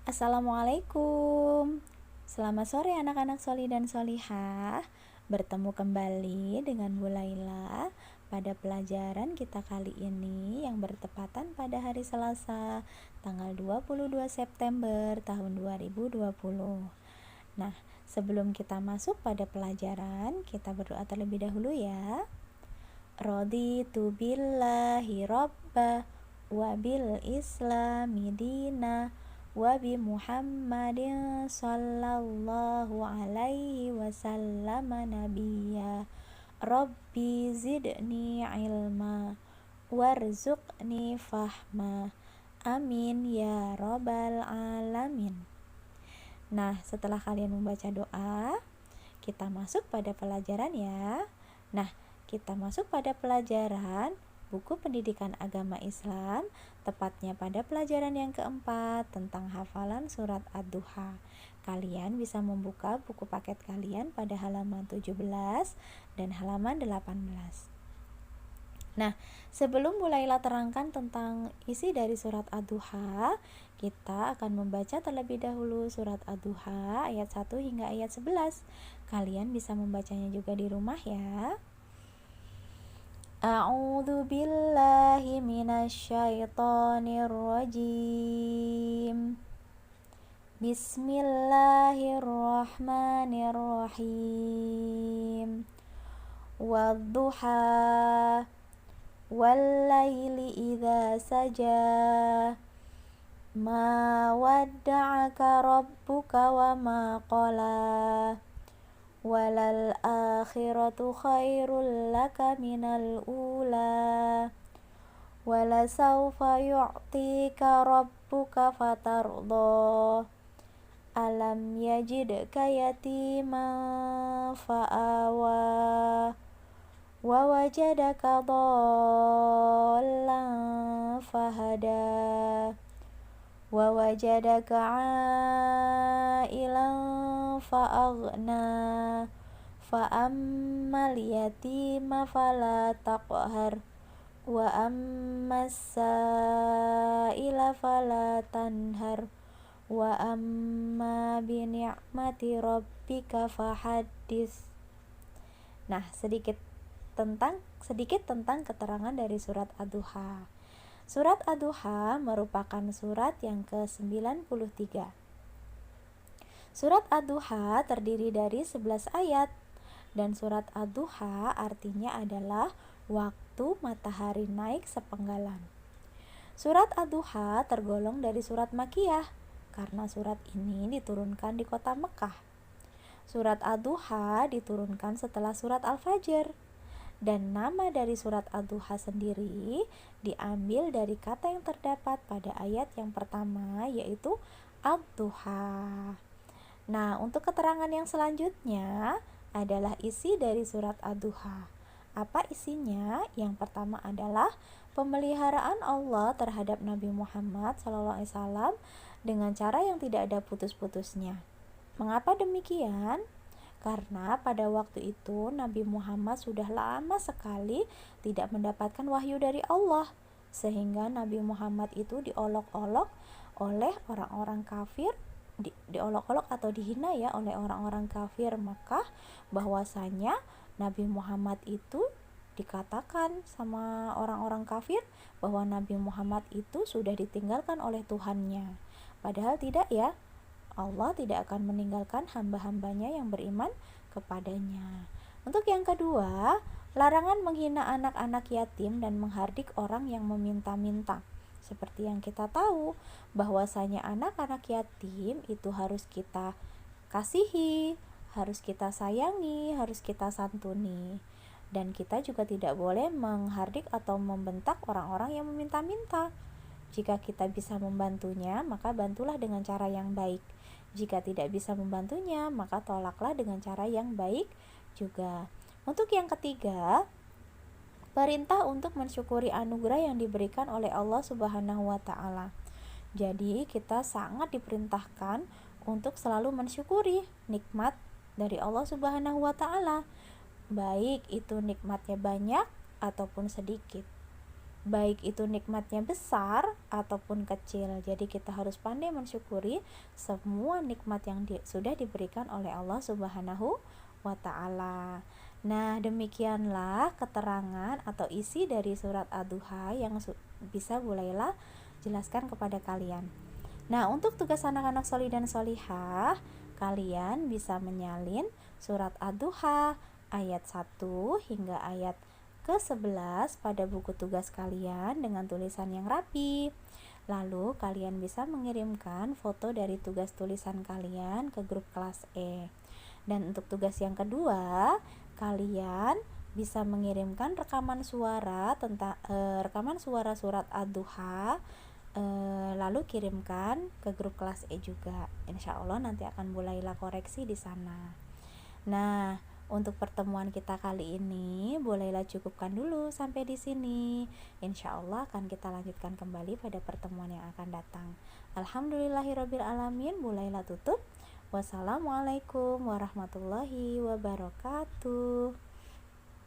Assalamualaikum. Selamat sore anak-anak soli dan solihah. Bertemu kembali dengan Bu Laila pada pelajaran kita kali ini yang bertepatan pada hari Selasa, tanggal 22 September tahun 2020. Nah, sebelum kita masuk pada pelajaran, kita berdoa terlebih dahulu ya. Raditu billahi robba wa bil islami dina wa bi Muhammadin sallallahu alaihi wasallam nabiyya. Rabbi zidni ilma warzuqni fahma. Amin ya rabbal alamin. Nah, setelah kalian membaca doa, kita masuk pada pelajaran ya. Nah, kita masuk pada pelajaran buku pendidikan agama Islam, tepatnya pada pelajaran yang keempat tentang hafalan surat Ad-Duha. Kalian bisa membuka buku paket kalian pada halaman 17 dan halaman 18. Nah, sebelum mulailah terangkan tentang isi dari surat Ad-Duha, kita akan membaca terlebih dahulu surat Ad-Duha ayat 1 hingga ayat 11. Kalian bisa membacanya juga di rumah ya. A'udzu billahi minasyaitonir rajim. Bismillahirrahmanirrahim. Wadduha wallaili idza saja. Ma wadda'aka rabbuka wa ma qala. Walal akhiratu khairul laka minal ula. Walasawfa yu'tika rabbuka fatarda. Alam yajidka yatiman fa'awa. Wa wajadaka dhallan fahada. Wa wajadaka ailan fa'aghna. Fa'ammal yatima fala taqhar. Wa ammas sa'ila fala tanhar. Wa amma bi ni'mati rabbika fahaddits. Nah, sedikit tentang keterangan dari surat Ad-Duha. Surat Ad-Duha merupakan surat yang ke-93. Surat Ad-Duha terdiri dari 11 ayat, dan surat Ad-Duha artinya adalah waktu matahari naik sepenggalan. Surat Ad-Duha tergolong dari surat Makkiyah karena surat ini diturunkan di kota Mekah. Surat Ad-Duha diturunkan setelah surat Al-Fajr. Dan nama dari surat Ad-Duha sendiri diambil dari kata yang terdapat pada ayat yang pertama, yaitu Ad-Duha. Nah, untuk keterangan yang selanjutnya adalah isi dari surat Ad-Duha. Apa isinya? Yang pertama adalah pemeliharaan Allah terhadap Nabi Muhammad SAW dengan cara yang tidak ada putus-putusnya. Mengapa demikian? Karena pada waktu itu Nabi Muhammad sudah lama sekali tidak mendapatkan wahyu dari Allah, sehingga Nabi Muhammad itu diolok-olok oleh orang-orang kafir, diolok-olok atau dihina ya oleh orang-orang kafir Makkah, bahwasanya Nabi Muhammad itu dikatakan sama orang-orang kafir bahwa Nabi Muhammad itu sudah ditinggalkan oleh Tuhannya. Padahal tidak ya. Allah tidak akan meninggalkan hamba-hambanya yang beriman kepadanya. Untuk yang kedua, larangan menghina anak-anak yatim dan menghardik orang yang meminta-minta. Seperti yang kita tahu, bahwasanya anak-anak yatim itu harus kita kasihi, harus kita sayangi, harus kita santuni. Dan kita juga tidak boleh menghardik atau membentak orang-orang yang meminta-minta. Jika kita bisa membantunya, maka bantulah dengan cara yang baik. Jika tidak bisa membantunya, maka tolaklah dengan cara yang baik juga. Untuk yang ketiga, perintah untuk mensyukuri anugerah yang diberikan oleh Allah Subhanahu wa Ta'ala. Jadi, kita sangat diperintahkan untuk selalu mensyukuri nikmat dari Allah Subhanahu wa Ta'ala, baik itu nikmatnya banyak ataupun sedikit. baik itu nikmatnya besar ataupun kecil. Jadi kita harus pandai mensyukuri semua nikmat yang sudah diberikan oleh Allah Subhanahu wa taala. Nah, demikianlah keterangan atau isi dari surat Ad-Duha yang bisa Bu Laila jelaskan kepada kalian. Nah, untuk tugas anak-anak solih dan solihah, kalian bisa menyalin surat Ad-Duha ayat 1 hingga ayat ke-11 pada buku tugas kalian dengan tulisan yang rapi. Lalu kalian bisa mengirimkan foto dari tugas tulisan kalian ke grup kelas E. Dan untuk tugas yang kedua, kalian bisa mengirimkan rekaman suara tentang rekaman suara surat Ad-Duha, lalu kirimkan ke grup kelas E juga. Insya Allah nanti akan Bu Laila koreksi di sana. Nah, untuk pertemuan kita kali ini Bu Laila cukupkan dulu sampai di sini. Insya Allah akan kita lanjutkan kembali pada pertemuan yang akan datang. Alhamdulillahirabbil alamin. Bu Laila tutup. Wassalamualaikum warahmatullahi wabarakatuh.